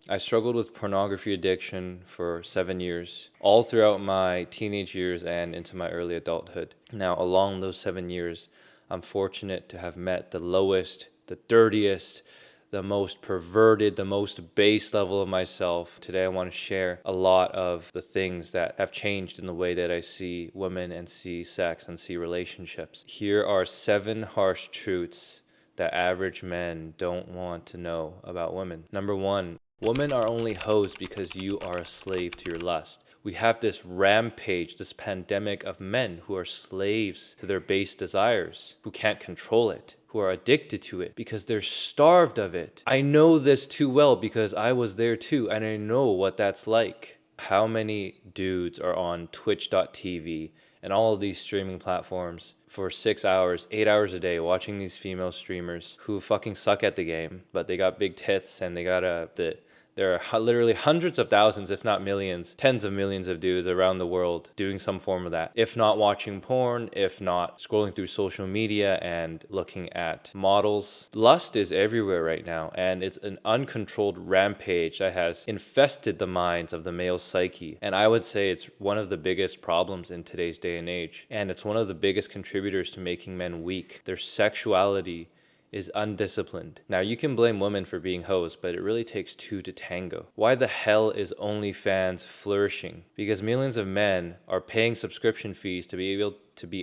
I struggled with pornography addiction for 7 years, all throughout my teenage years and into my early adulthood. Now, along those 7 years, I'm fortunate to have met the lowest, the dirtiest, the most perverted, the most base level of myself. Today, I want to share a lot of the things that have changed in the way that I see women and see sex and see relationships. Here are 7 harsh truths that average men don't want to know about women. Number 1, women are only hoes because you are a slave to your lust. We have this rampage, this pandemic of men who are slaves to their base desires, who can't control it, who are addicted to it because they're starved of it. I know this too well because I was there too, and I know what that's like. How many dudes are on twitch.tv and all of these streaming platforms for 6 hours, 8 hours a day watching these female streamers who fucking suck at the game, but they got big tits and they got there are literally hundreds of thousands, if not millions, tens of millions of dudes around the world doing some form of that. If not watching porn, if not scrolling through social media and looking at models. Lust is everywhere right now, and it's an uncontrolled rampage that has infested the minds of the male psyche. And I would say it's one of the biggest problems in today's day and age. And it's one of the biggest contributors to making men weak. Their sexuality is undisciplined. Now, you can blame women for being hoes, but it really takes two to tango. Why the hell is OnlyFans flourishing? Because millions of men are paying subscription fees to be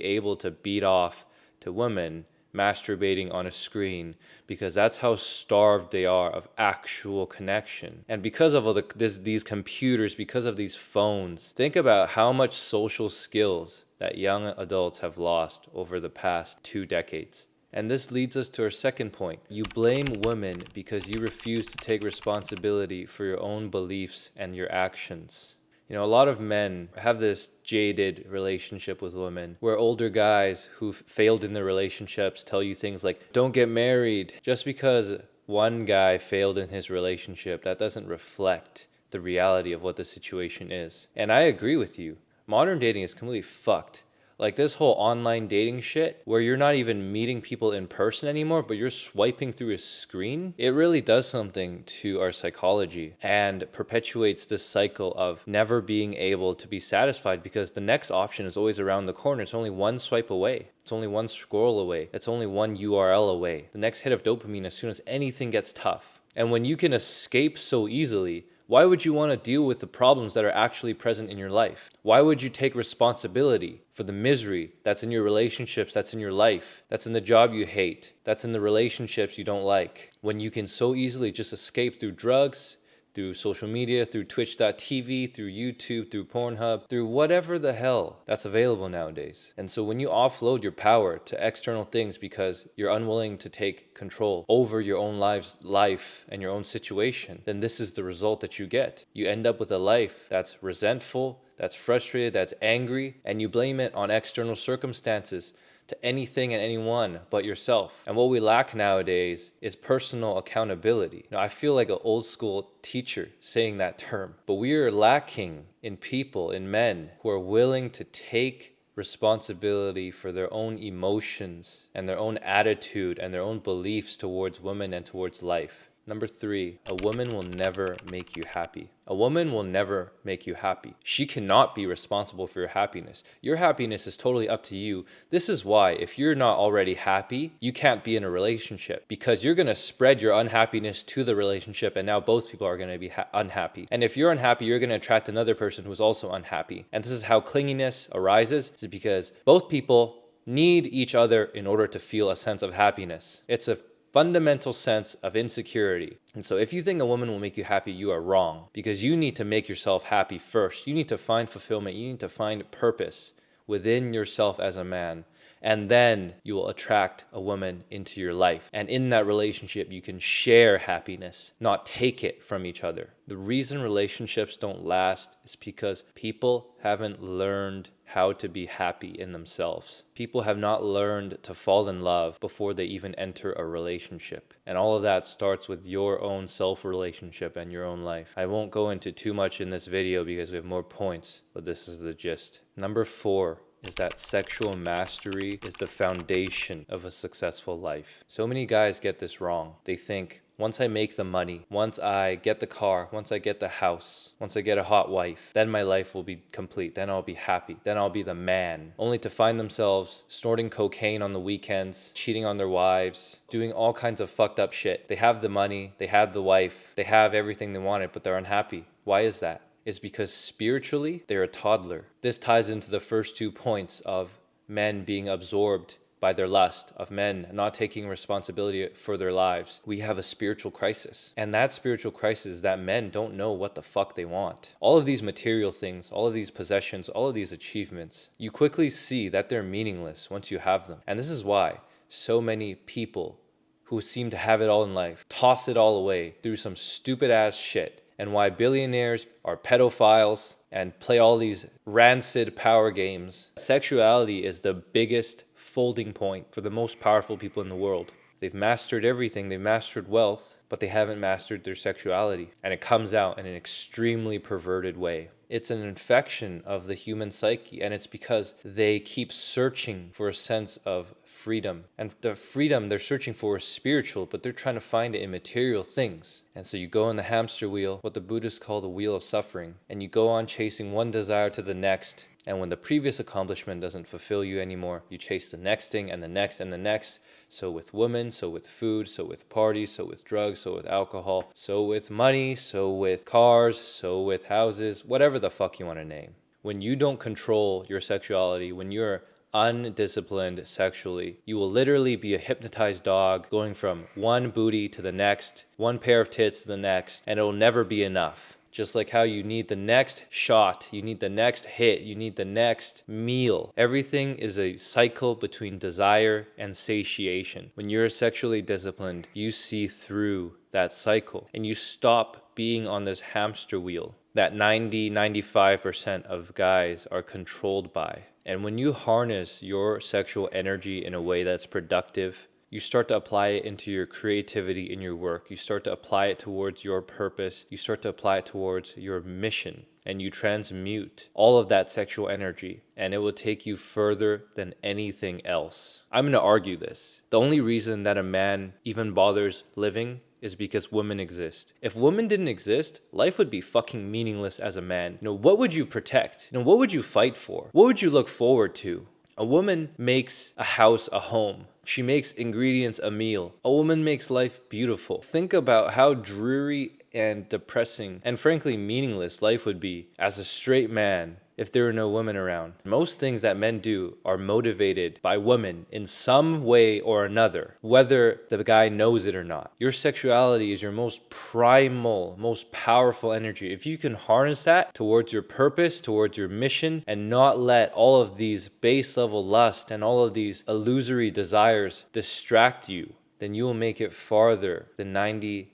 able to beat off to women masturbating on a screen, because that's how starved they are of actual connection. And because of all these computers, because of these phones, think about how much social skills that young adults have lost over the past 2 decades. And this leads us to our second point. You blame women because you refuse to take responsibility for your own beliefs and your actions. You know, a lot of men have this jaded relationship with women where older guys who've failed in their relationships tell you things like, don't get married. Just because one guy failed in his relationship, that doesn't reflect the reality of what the situation is. And I agree with you. Modern dating is completely fucked. Like this whole online dating shit where you're not even meeting people in person anymore, but you're swiping through a screen. It really does something to our psychology and perpetuates this cycle of never being able to be satisfied because the next option is always around the corner. It's only one swipe away. It's only one scroll away. It's only one URL away. The next hit of dopamine as soon as anything gets tough. And when you can escape so easily, why would you want to deal with the problems that are actually present in your life? Why would you take responsibility for the misery that's in your relationships, that's in your life, that's in the job you hate, that's in the relationships you don't like, when you can so easily just escape through drugs, through social media, through twitch.tv, through YouTube, through Pornhub, through whatever the hell that's available nowadays. And so when you offload your power to external things because you're unwilling to take control over your own life and your own situation, then this is the result that you get. You end up with a life that's resentful, that's frustrated, that's angry, and you blame it on external circumstances to anything and anyone but yourself. And what we lack nowadays is personal accountability. Now, I feel like an old school teacher saying that term, but we are lacking in people, in men who are willing to take responsibility for their own emotions and their own attitude and their own beliefs towards women and towards life. Number 3, a woman will never make you happy. A woman will never make you happy. She cannot be responsible for your happiness. Your happiness is totally up to you. This is why if you're not already happy, you can't be in a relationship because you're going to spread your unhappiness to the relationship and now both people are going to be unhappy. And if you're unhappy, you're going to attract another person who's also unhappy. And this is how clinginess arises, is because both people need each other in order to feel a sense of happiness. It's a fundamental sense of insecurity. And so if you think a woman will make you happy, you are wrong, because you need to make yourself happy first. You need to find fulfillment. You need to find purpose within yourself as a man. And then you will attract a woman into your life. And in that relationship, you can share happiness, not take it from each other. The reason relationships don't last is because people haven't learned how to be happy in themselves. People have not learned to fall in love before they even enter a relationship. And all of that starts with your own self-relationship and your own life. I won't go into too much in this video because we have more points, but this is the gist. Number 4. is that sexual mastery is the foundation of a successful life. So many guys get this wrong. They think, once I make the money, once I get the car, once I get the house, once I get a hot wife, then my life will be complete. Then I'll be happy. Then I'll be the man. Only to find themselves snorting cocaine on the weekends, cheating on their wives, doing all kinds of fucked up shit. They have the money, they have the wife, they have everything they wanted, but they're unhappy. Why is that? It's because spiritually, they're a toddler. This ties into the first 2 points of men being absorbed by their lust, of men not taking responsibility for their lives. We have a spiritual crisis. And that spiritual crisis is that men don't know what the fuck they want. All of these material things, all of these possessions, all of these achievements, you quickly see that they're meaningless once you have them. And this is why so many people who seem to have it all in life toss it all away through some stupid ass shit. And why billionaires are pedophiles and play all these rancid power games. Sexuality is the biggest folding point for the most powerful people in the world. They've mastered everything, they've mastered wealth, but they haven't mastered their sexuality. And it comes out in an extremely perverted way. It's an infection of the human psyche, and it's because they keep searching for a sense of freedom. And the freedom they're searching for is spiritual, but they're trying to find it in material things. And so you go on the hamster wheel, what the Buddhists call the wheel of suffering, and you go on chasing one desire to the next. And when the previous accomplishment doesn't fulfill you anymore, you chase the next thing and the next and the next. So with women, so with food, so with parties, so with drugs, so with alcohol, so with money, so with cars, so with houses, whatever the fuck you want to name. When you don't control your sexuality, when you're undisciplined sexually, you will literally be a hypnotized dog going from one booty to the next, one pair of tits to the next, and it'll never be enough. Just like how you need the next shot, you need the next hit, you need the next meal. Everything is a cycle between desire and satiation. When you're sexually disciplined, you see through that cycle and you stop being on this hamster wheel that 95% of guys are controlled by. And when you harness your sexual energy in a way that's productive, you start to apply it into your creativity in your work. You start to apply it towards your purpose. You start to apply it towards your mission. And you transmute all of that sexual energy. And it will take you further than anything else. I'm going to argue this. The only reason that a man even bothers living is because women exist. If women didn't exist, life would be fucking meaningless as a man. What would you protect? What would you fight for? What would you look forward to? A woman makes a house a home. She makes ingredients a meal. A woman makes life beautiful. Think about how dreary and depressing and frankly meaningless life would be as a straight man if there were no women around. Most things that men do are motivated by women in some way or another, whether the guy knows it or not. Your sexuality is your most primal, most powerful energy. If you can harness that towards your purpose, towards your mission, and not let all of these base level lust and all of these illusory desires distract you, then you will make it farther than 98%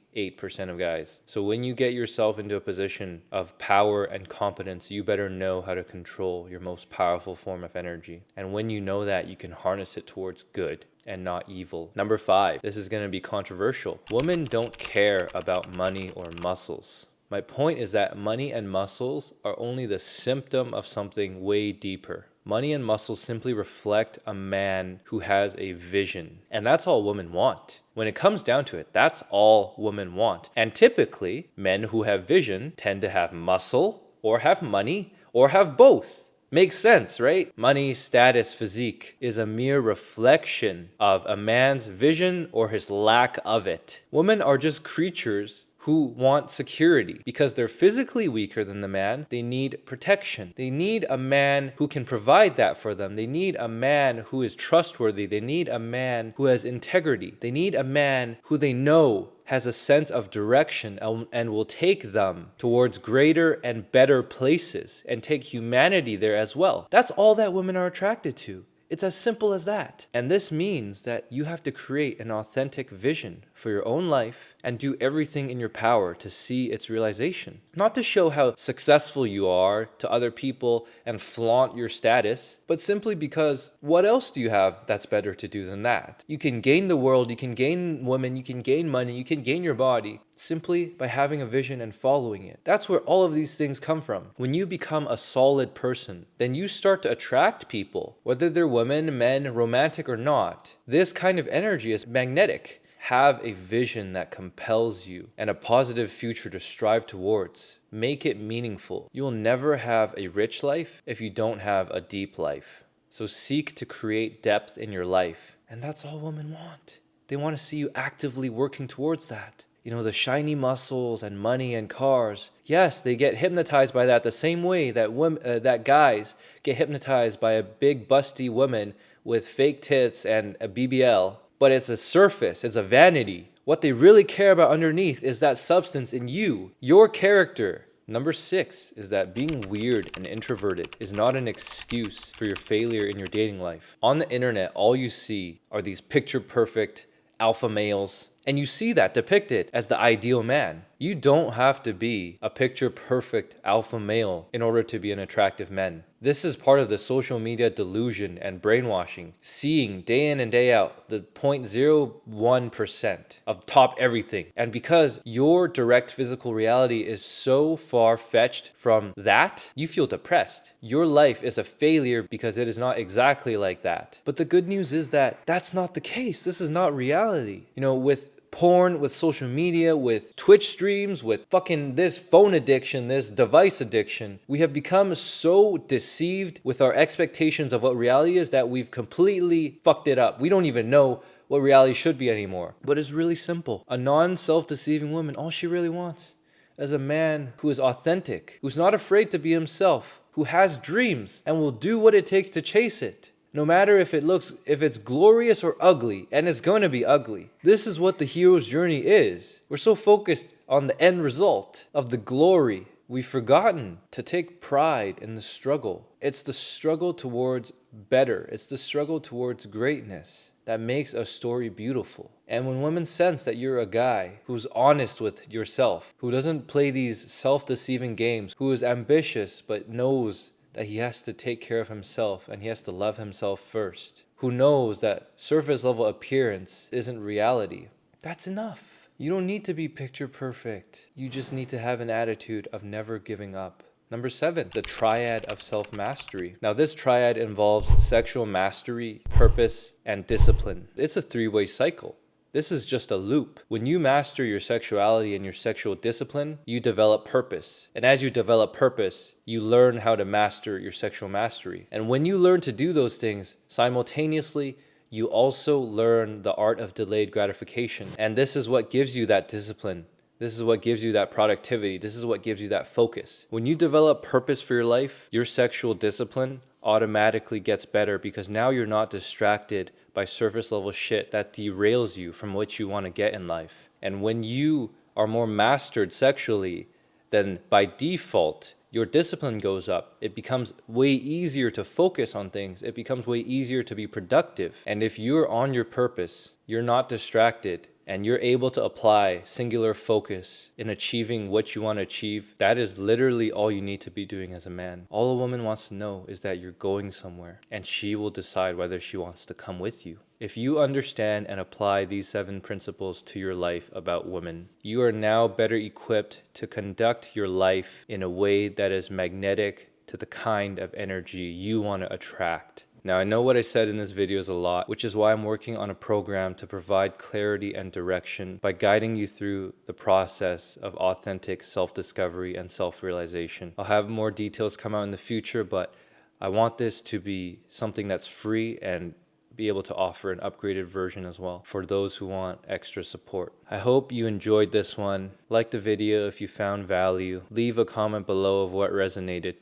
of guys. So when you get yourself into a position of power and competence, you better know how to control your most powerful form of energy. And when you know that, you can harness it towards good and not evil. Number 5, this is going to be controversial. Women don't care about money or muscles. My point is that money and muscles are only the symptom of something way deeper. Money and muscles simply reflect a man who has a vision. And that's all women want. When it comes down to it, that's all women want. And typically, men who have vision tend to have muscle or have money or have both. Makes sense, right? Money, status, physique is a mere reflection of a man's vision or his lack of it. Women are just creatures who want security because they're physically weaker than the man. They need protection. They need a man who can provide that for them. They need a man who is trustworthy. They need a man who has integrity. They need a man who they know has a sense of direction and will take them towards greater and better places and take humanity there as well. That's all that women are attracted to. It's as simple as that. And this means that you have to create an authentic vision for your own life and do everything in your power to see its realization. Not to show how successful you are to other people and flaunt your status, but simply because what else do you have that's better to do than that? You can gain the world, you can gain women, you can gain money, you can gain your body simply by having a vision and following it. That's where all of these things come from. When you become a solid person, then you start to attract people, whether they're women, men, romantic or not. This kind of energy is magnetic. Have a vision that compels you and a positive future to strive towards. Make it meaningful. You'll never have a rich life if you don't have a deep life. So seek to create depth in your life. And that's all women want. They want to see you actively working towards that. You know, the shiny muscles and money and cars. Yes, they get hypnotized by that the same way that guys get hypnotized by a big busty woman with fake tits and a BBL. But it's a surface, it's a vanity. What they really care about underneath is that substance in you, your character. Number 6 is that being weird and introverted is not an excuse for your failure in your dating life. On the internet, all you see are these picture perfect alpha males, and you see that depicted as the ideal man. You don't have to be a picture perfect alpha male in order to be an attractive man. This is part of the social media delusion and brainwashing, seeing day in and day out the 0.01% of top everything. And because your direct physical reality is so far fetched from that, you feel depressed. Your life is a failure because it is not exactly like that. But the good news is that that's not the case. This is not reality. You know, with porn, with social media, with Twitch streams, with fucking this phone addiction, this device addiction, we have become so deceived with our expectations of what reality is that we've completely fucked it up. We don't even know what reality should be anymore. But it's really simple. A non-self-deceiving woman, all she really wants is a man who is authentic, who's not afraid to be himself, who has dreams and will do what it takes to chase it. No matter if it's glorious or ugly, and it's going to be ugly. This is what the hero's journey is. We're so focused on the end result of the glory, we've forgotten to take pride in the struggle. It's the struggle towards better. It's the struggle towards greatness that makes a story beautiful. And when women sense that you're a guy who's honest with yourself, who doesn't play these self-deceiving games, who is ambitious but knows that he has to take care of himself and he has to love himself first, who knows that surface level appearance isn't reality, that's enough. You don't need to be picture perfect. You just need to have an attitude of never giving up. Number 7, the triad of self-mastery. Now this triad involves sexual mastery, purpose, and discipline. It's a 3-way cycle. This is just a loop. When you master your sexuality and your sexual discipline, you develop purpose. And as you develop purpose, you learn how to master your sexual mastery. And when you learn to do those things, simultaneously, you also learn the art of delayed gratification. And this is what gives you that discipline. This is what gives you that productivity. This is what gives you that focus. When you develop purpose for your life, your sexual discipline automatically gets better because now you're not distracted by surface level shit that derails you from what you want to get in life. And when you are more mastered sexually, then by default, your discipline goes up. It becomes way easier to focus on things. It becomes way easier to be productive. And if you're on your purpose, you're not distracted, and you're able to apply singular focus in achieving what you want to achieve, that is literally all you need to be doing as a man. All a woman wants to know is that you're going somewhere, and she will decide whether she wants to come with you. If you understand and apply these 7 principles to your life about women, you are now better equipped to conduct your life in a way that is magnetic to the kind of energy you want to attract. Now, I know what I said in this video is a lot, which is why I'm working on a program to provide clarity and direction by guiding you through the process of authentic self-discovery and self-realization. I'll have more details come out in the future, but I want this to be something that's free and be able to offer an upgraded version as well for those who want extra support. I hope you enjoyed this one. Like the video if you found value. Leave a comment below of what resonated.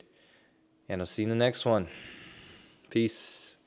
And I'll see you in the next one. Peace.